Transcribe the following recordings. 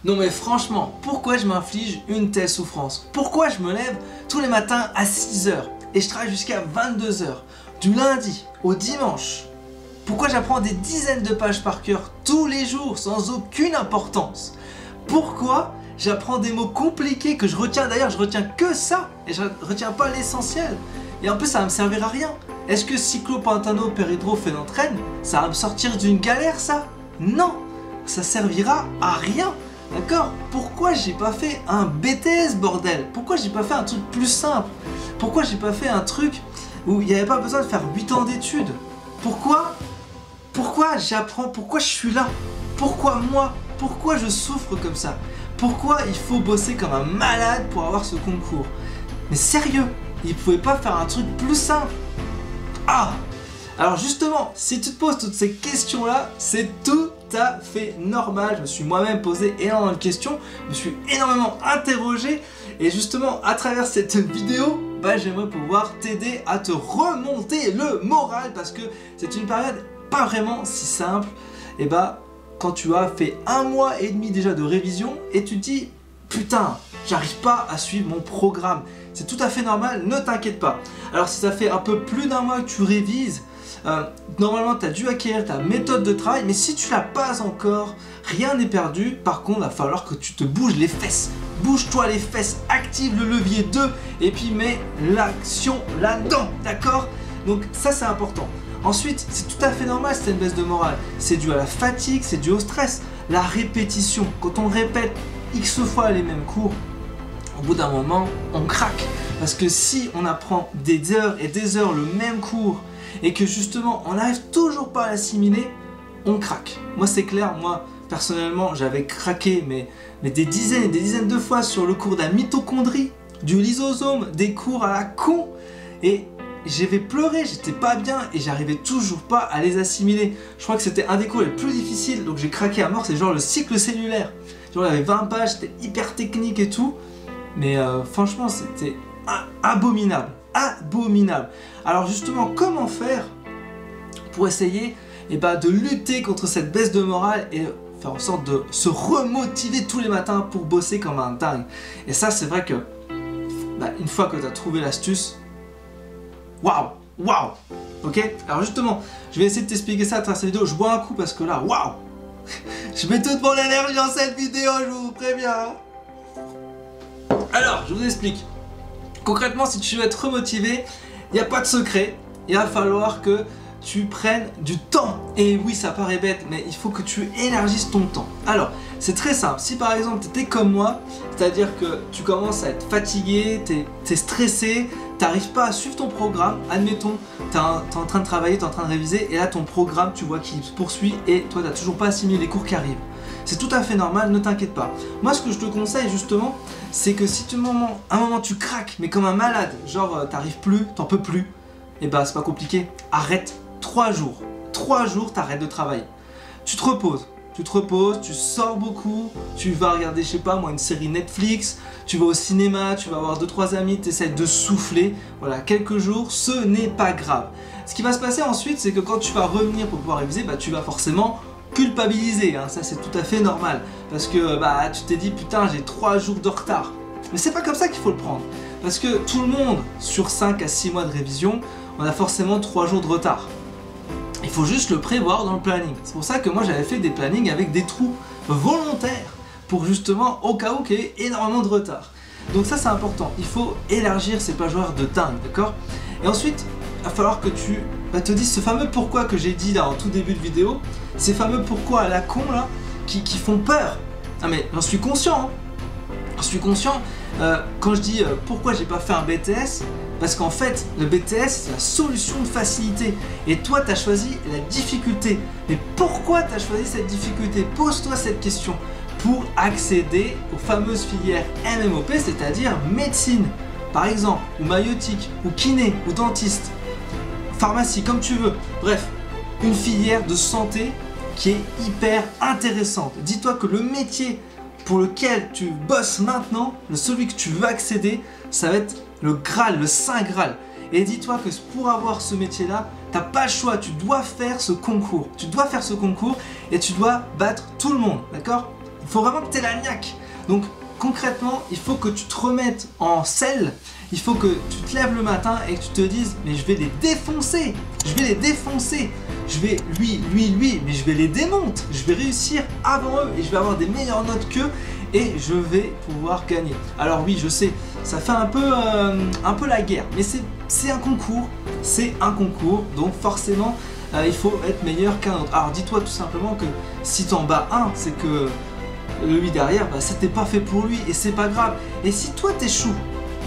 Non mais franchement, pourquoi je m'inflige une telle souffrance? Pourquoi je me lève tous les matins à 6 h et je travaille jusqu'à 22 h, du lundi au dimanche? Pourquoi j'apprends des dizaines de pages par cœur tous les jours sans aucune importance? Pourquoi j'apprends des mots compliqués que je retiens? D'ailleurs, je retiens que ça et je retiens pas l'essentiel. Et en plus, ça va me servir à rien. Est-ce que cyclopentano, péridrophénanthène, ça va me sortir d'une galère ça? Non, ça servira à rien. D'accord? Pourquoi j'ai pas fait un BTS bordel? Pourquoi j'ai pas fait un truc plus simple? Pourquoi j'ai pas fait un truc où il n'y avait pas besoin de faire 8 ans d'études? Pourquoi j'apprends? Pourquoi je suis là? Pourquoi moi? Pourquoi je souffre comme ça? Pourquoi il faut bosser comme un malade pour avoir ce concours? Mais sérieux, il pouvait pas faire un truc plus simple? Ah! Alors justement, si tu te poses toutes ces questions-là, c'est tout à fait normal. Je me suis moi-même posé énormément de questions, je me suis énormément interrogé et justement à travers cette vidéo, j'aimerais pouvoir t'aider à te remonter le moral parce que c'est une période pas vraiment si simple. Et quand tu as fait 1 mois et demi déjà de révision et tu te dis putain, j'arrive pas à suivre mon programme, c'est tout à fait normal, ne t'inquiète pas. Alors si ça fait un peu plus d'1 mois que tu révises, normalement tu as dû acquérir ta méthode de travail, mais si tu l'as pas encore, rien n'est perdu. Par contre, il va falloir que tu te bouges les fesses. Bouge-toi les fesses, active le levier 2 et puis mets l'action là-dedans, d'accord? Donc ça c'est important. Ensuite, c'est tout à fait normal si tu as une baisse de morale. C'est dû à la fatigue, c'est dû au stress. La répétition, quand on répète X fois les mêmes cours, au bout d'un moment, on craque. Parce que si on apprend des heures et des heures le même cours et que justement on n'arrive toujours pas à l'assimiler, on craque. Moi c'est clair, moi personnellement j'avais craqué mais des dizaines et des dizaines de fois sur le cours de la mitochondrie, du lysosome, des cours à la con, et j'avais pleuré, j'étais pas bien et j'arrivais toujours pas à les assimiler. Je crois que c'était un des cours les plus difficiles, donc j'ai craqué à mort, c'est genre le cycle cellulaire. Genre il y avait 20 pages, c'était hyper technique et tout, mais franchement c'était abominable, abominable. Alors justement, comment faire pour essayer de lutter contre cette baisse de morale et faire en sorte de se remotiver tous les matins pour bosser comme un dingue? Et ça c'est vrai que une fois que tu as trouvé l'astuce, waouh, waouh, ok? Alors justement, je vais essayer de t'expliquer ça à travers cette vidéo. Je bois un coup parce que là, waouh, je mets toute mon énergie dans cette vidéo, je vous préviens. Alors, je vous explique. Concrètement, si tu veux être remotivé, il n'y a pas de secret. Il va falloir que tu prennes du temps. Et oui, ça paraît bête, mais il faut que tu élargisses ton temps. Alors, c'est très simple. Si par exemple, tu étais comme moi, c'est-à-dire que tu commences à être fatigué, tu es stressé, tu n'arrives pas à suivre ton programme, admettons, tu es en train de travailler, tu es en train de réviser, et là ton programme, tu vois qu'il se poursuit et toi, tu n'as toujours pas assimilé les cours qui arrivent. C'est tout à fait normal, ne t'inquiète pas. Moi, ce que je te conseille justement, c'est que si à un moment tu craques, mais comme un malade, genre t'arrives plus, t'en peux plus, et c'est pas compliqué, arrête 3 jours. 3 jours, t'arrêtes de travailler. Tu te reposes, tu sors beaucoup, tu vas regarder, je sais pas moi, une série Netflix, tu vas au cinéma, tu vas voir 2-3 amis, tu essaies de souffler. Voilà, quelques jours, ce n'est pas grave. Ce qui va se passer ensuite, c'est que quand tu vas revenir pour pouvoir réviser, tu vas forcément culpabiliser, hein. Ça c'est tout à fait normal. Parce que tu t'es dit putain j'ai 3 jours de retard. Mais c'est pas comme ça qu'il faut le prendre. Parce que tout le monde, sur 5 à 6 mois de révision, on a forcément 3 jours de retard. Il faut juste le prévoir dans le planning. C'est pour ça que moi j'avais fait des plannings avec des trous volontaires pour justement au cas où qu'il y ait énormément de retard. Donc ça c'est important, il faut élargir ces plages horaires de dingue, d'accord? Et ensuite, il va falloir que tu te dises ce fameux pourquoi que j'ai dit là en tout début de vidéo, ces fameux pourquoi à la con là, qui font peur. Ah mais j'en suis conscient, hein. J'en suis conscient, quand je dis pourquoi j'ai pas fait un BTS, parce qu'en fait, le BTS, c'est la solution de facilité. Et toi, tu as choisi la difficulté. Mais pourquoi tu as choisi cette difficulté? Pose-toi cette question. Pour accéder aux fameuses filières MMOP, c'est-à-dire médecine, par exemple, ou maïeutique, ou kiné, ou dentiste, pharmacie, comme tu veux. Bref, une filière de santé qui est hyper intéressante. Dis-toi que le métier pour lequel tu bosses maintenant, celui que tu veux accéder, ça va être le Graal, le Saint Graal. Et dis-toi que pour avoir ce métier-là, t'as pas le choix, tu dois faire ce concours. Tu dois faire ce concours et tu dois battre tout le monde, d'accord? Il faut vraiment que tu aies la niaque. Donc concrètement, il faut que tu te remettes en selle. Il faut que tu te lèves le matin et que tu te dises mais je vais les défoncer. Je vais les défoncer. Je vais lui, mais je vais les démonter. Je vais réussir avant eux et je vais avoir des meilleures notes qu'eux et je vais pouvoir gagner. Alors oui, je sais, ça fait un peu la guerre, mais c'est un concours. C'est un concours, donc forcément il faut être meilleur qu'un autre. Alors dis-toi tout simplement que si tu en bats un, c'est que lui derrière, bah, c'était pas fait pour lui et c'est pas grave. Et si toi t'échoues,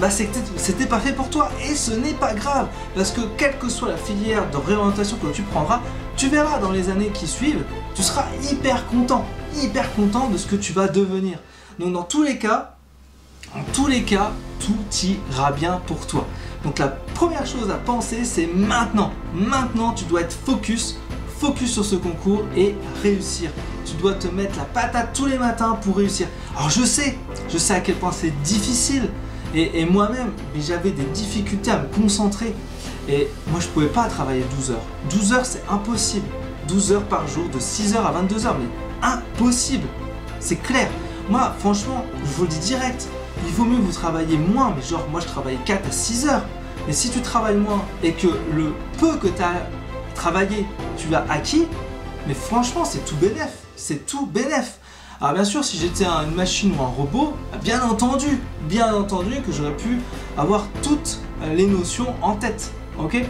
bah, c'est que c'était pas fait pour toi et ce n'est pas grave. Parce que quelle que soit la filière de réorientation que tu prendras, tu verras dans les années qui suivent, tu seras hyper content de ce que tu vas devenir. Donc dans tous les cas, tout ira bien pour toi. Donc la première chose à penser, c'est maintenant. Maintenant, tu dois être focus sur ce concours et réussir. Tu dois te mettre la patate tous les matins pour réussir. Alors je sais à quel point c'est difficile. Et moi-même, j'avais des difficultés à me concentrer. Et moi, je ne pouvais pas travailler 12 heures. 12 heures, c'est impossible. 12 heures par jour, de 6 heures à 22 heures, mais impossible. C'est clair. Moi, franchement, je vous le dis direct, il vaut mieux que vous travaillez moins. Mais genre, moi, je travaille 4 à 6 heures. Mais si tu travailles moins et que le peu que tu as travaillé, tu l'as acquis, mais franchement, c'est tout bénef. C'est tout bénef. Alors bien sûr, si j'étais une machine ou un robot, bien entendu que j'aurais pu avoir toutes les notions en tête. Ok?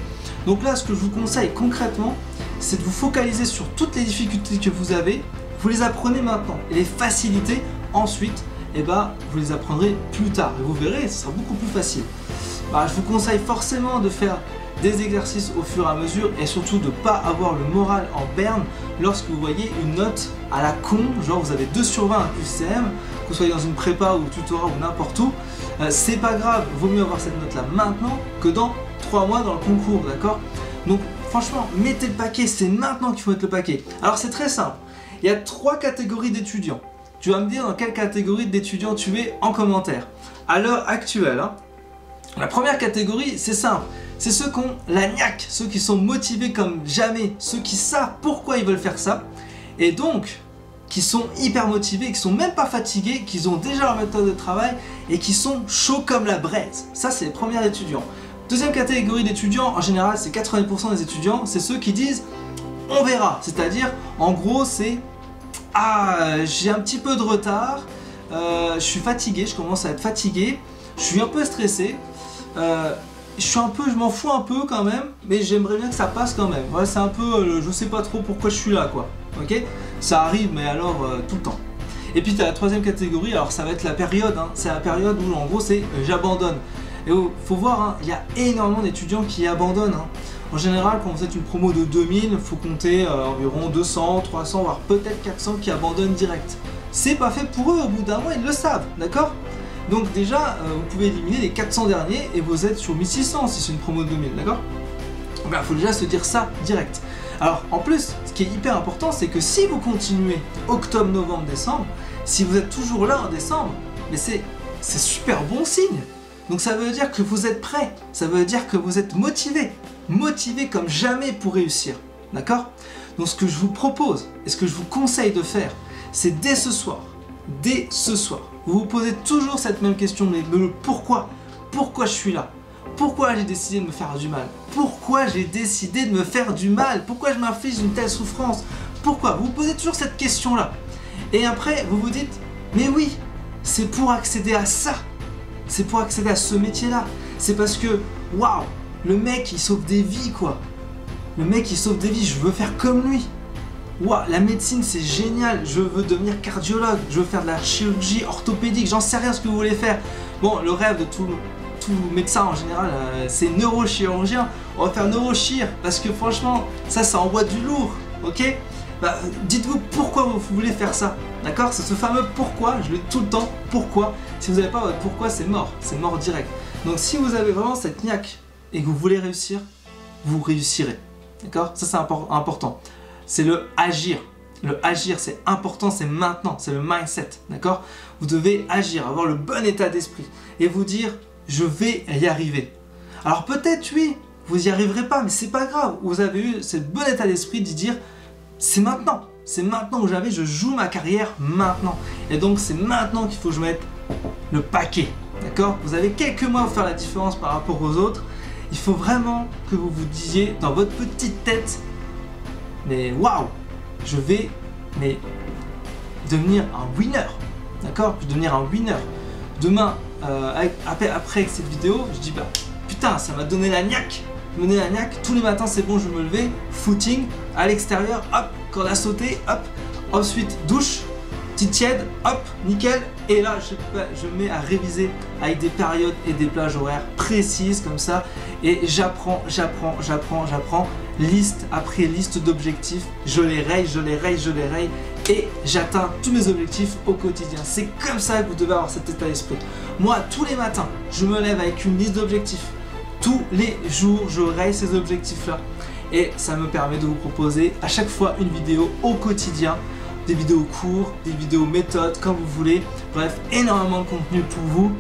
Donc là, ce que je vous conseille concrètement, c'est de vous focaliser sur toutes les difficultés que vous avez. Vous les apprenez maintenant. Et les facilités, ensuite, eh ben, vous les apprendrez plus tard. Et vous verrez, ce sera beaucoup plus facile. Bah, je vous conseille forcément de faire des exercices au fur et à mesure et surtout de ne pas avoir le moral en berne lorsque vous voyez une note à la con, genre vous avez 2 sur 20 à QCM, que vous soyez dans une prépa ou tutorat ou n'importe où, c'est pas grave, vaut mieux avoir cette note là maintenant que dans 3 mois dans le concours, d'accord? Donc franchement, mettez le paquet, c'est maintenant qu'il faut mettre le paquet. Alors c'est très simple, il y a 3 catégories d'étudiants. Tu vas me dire dans quelle catégorie d'étudiants tu es en commentaire. À l'heure actuelle, hein, la première catégorie, c'est simple. C'est ceux qui ont la niaque, ceux qui sont motivés comme jamais, ceux qui savent pourquoi ils veulent faire ça, et donc qui sont hyper motivés, qui sont même pas fatigués, qui ont déjà leur méthode de travail et qui sont chauds comme la braise. Ça, c'est les premiers étudiants. Deuxième catégorie d'étudiants, en général, c'est 90% des étudiants, c'est ceux qui disent on verra. C'est-à-dire, en gros, c'est j'ai un petit peu de retard, je suis fatigué, je commence à être fatigué, je suis un peu stressé. Je m'en fous un peu quand même, mais j'aimerais bien que ça passe quand même. Voilà, c'est un peu, je sais pas trop pourquoi je suis là, quoi. Ok? Ça arrive, mais alors tout le temps. Et puis tu as la troisième catégorie, alors ça va être la période, hein. C'est la période où en gros c'est j'abandonne. Et faut voir, hein, il y a énormément d'étudiants qui abandonnent. Hein. En général, quand vous êtes une promo de 2000, il faut compter environ 200, 300, voire peut-être 400 qui abandonnent direct. C'est pas fait pour eux, au bout d'un mois, ils le savent, d'accord? Donc déjà, vous pouvez éliminer les 400 derniers et vous êtes sur 1600 si c'est une promo de 2000, d'accord? Il faut déjà se dire ça direct. Alors en plus, ce qui est hyper important, c'est que si vous continuez octobre, novembre, décembre, si vous êtes toujours là en décembre, mais c'est super bon signe. Donc ça veut dire que vous êtes prêt, ça veut dire que vous êtes motivé comme jamais pour réussir, d'accord? Donc ce que je vous propose et ce que je vous conseille de faire, c'est dès ce soir, vous vous posez toujours cette même question, mais le pourquoi je suis là? Pourquoi j'ai décidé de me faire du mal? Pourquoi j'ai décidé de me faire du mal? Pourquoi je m'inflige une telle souffrance? Pourquoi? Vous vous posez toujours cette question-là. Et après, vous vous dites, mais oui, c'est pour accéder à ça. C'est pour accéder à ce métier-là. C'est parce que, waouh, le mec, il sauve des vies, quoi. Le mec, il sauve des vies, je veux faire comme lui. Waouh, la médecine, c'est génial. Je veux devenir cardiologue. Je veux faire de la chirurgie orthopédique. J'en sais rien ce que vous voulez faire. Bon, le rêve de tout médecin en général, c'est neurochirurgien. On va faire neurochir parce que franchement, ça envoie du lourd, ok? Bah, dites-vous pourquoi vous voulez faire ça, d'accord? C'est ce fameux pourquoi, je le dis tout le temps, pourquoi. Si vous n'avez pas votre pourquoi, c'est mort direct. Donc si vous avez vraiment cette niaque et que vous voulez réussir, vous réussirez, d'accord? Ça c'est important. C'est le agir. Le agir, c'est important, c'est maintenant, c'est le mindset, d'accord? Vous devez agir, avoir le bon état d'esprit et vous dire je vais y arriver. Alors peut-être oui, vous n'y arriverez pas, mais c'est pas grave. Vous avez eu ce bon état d'esprit de dire c'est maintenant, C'est maintenant que je joue ma carrière maintenant. Et donc c'est maintenant qu'il faut que je mette le paquet. D'accord? Vous avez quelques mois pour faire la différence par rapport aux autres. Il faut vraiment que vous vous disiez dans votre petite tête, mais waouh, je vais devenir un winner. D'accord? Je vais devenir un winner. Demain, après cette vidéo, je dis bah putain, ça m'a donné la niaque. Tous les matins c'est bon, je me levais, footing, à l'extérieur, hop, corde à sauter, hop, ensuite douche, petite tiède, hop, nickel, et là je mets à réviser avec des périodes et des plages horaires précises comme ça, et j'apprends, liste après liste d'objectifs, je les raye, et j'atteins tous mes objectifs au quotidien. C'est comme ça que vous devez avoir cet état d'esprit. Moi, tous les matins, je me lève avec une liste d'objectifs. Tous les jours, je raye ces objectifs-là. Et ça me permet de vous proposer à chaque fois une vidéo au quotidien. Des vidéos courtes, des vidéos méthodes, comme vous voulez. Bref, énormément de contenu pour vous.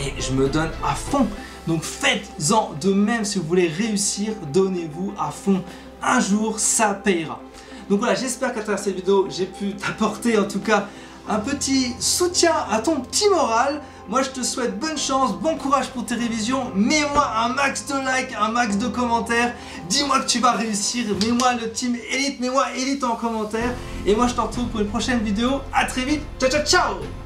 Et je me donne à fond. Donc faites-en de même si vous voulez réussir. Donnez-vous à fond. Un jour, ça payera. Donc voilà, j'espère qu'à travers cette vidéo, j'ai pu t'apporter en tout cas un petit soutien à ton petit moral. Moi je te souhaite bonne chance, bon courage pour tes révisions, mets-moi un max de likes, un max de commentaires, dis-moi que tu vas réussir, mets-moi le team élite, mets-moi élite en commentaire, et moi je te retrouve pour une prochaine vidéo, à très vite, ciao ciao ciao.